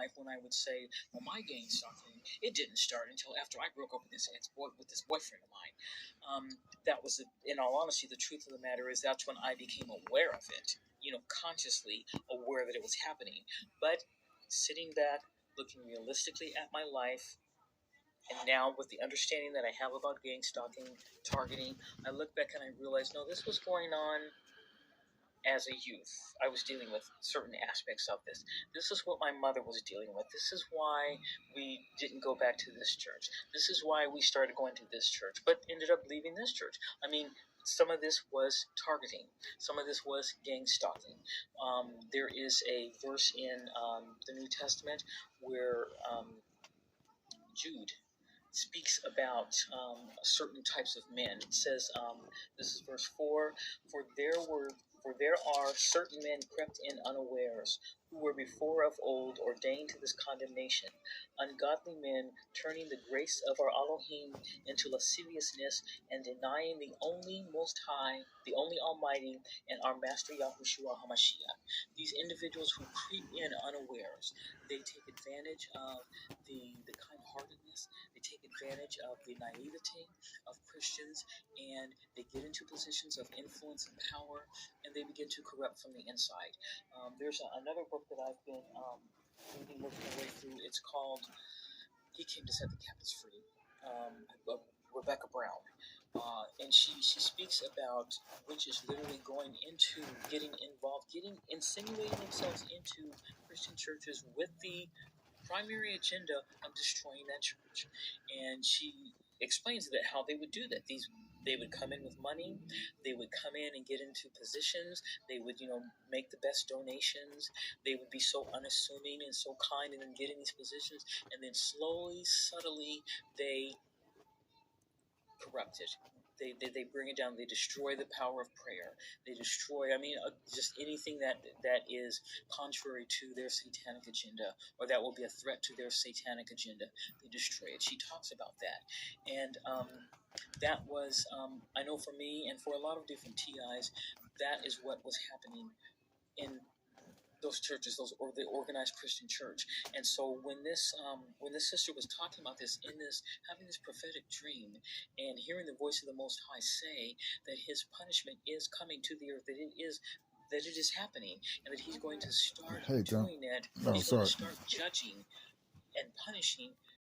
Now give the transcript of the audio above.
wife when I would say, "Well, my gang stalking, it didn't start until after I broke up with this boyfriend of mine." That was, in all honesty, the truth of the matter is that's when I became aware of it. Consciously aware that it was happening. But sitting back, looking realistically at my life, and now with the understanding that I have about gang stalking, targeting, I look back and I realize, no, this was going on as a youth. I was dealing with certain aspects of this. This is what my mother was dealing with. This is why we didn't go back to this church. This is why we started going to this church, but ended up leaving this church. I mean, some of this was targeting. Some of this was gang stalking. There is a verse in the New Testament where Jude speaks about certain types of men. It says, this is verse 4, for there are certain men crept in unawares, who were before of old ordained to this condemnation, ungodly men, turning the grace of our Elohim into lasciviousness, and denying the only Most High, the only Almighty, and our Master Yahushua HaMashiach. These individuals who creep in unawares, they take advantage of the kind-heartedness, they take advantage of the naivety of Christians, and they get into positions of influence and power, and they begin to corrupt from the inside. There's another book that I've been reading, working my way through. It's called He Came to Set the Captives Free, Rebecca Brown. And she speaks about witches literally going into, getting involved, insinuating themselves into Christian churches with the primary agenda of destroying that church. And she explains that how they would do that. They would come in with money. They would come in and get into positions. They would, make the best donations. They would be so unassuming and so kind, and then get in these positions, and then slowly, subtly, they corrupt it. They bring it down. They destroy the power of prayer. They destroy, just anything that is contrary to their satanic agenda, or that will be a threat to their satanic agenda. They destroy it. She talks about that. And that was, I know for me and for a lot of different TIs, that is what was happening in those churches, the organized Christian church. And so when this sister was talking about this, having this prophetic dream, and hearing the voice of the Most High say that His punishment is coming to the earth, that it is happening, and that He's going to start doing it. He's going to start judging and punishing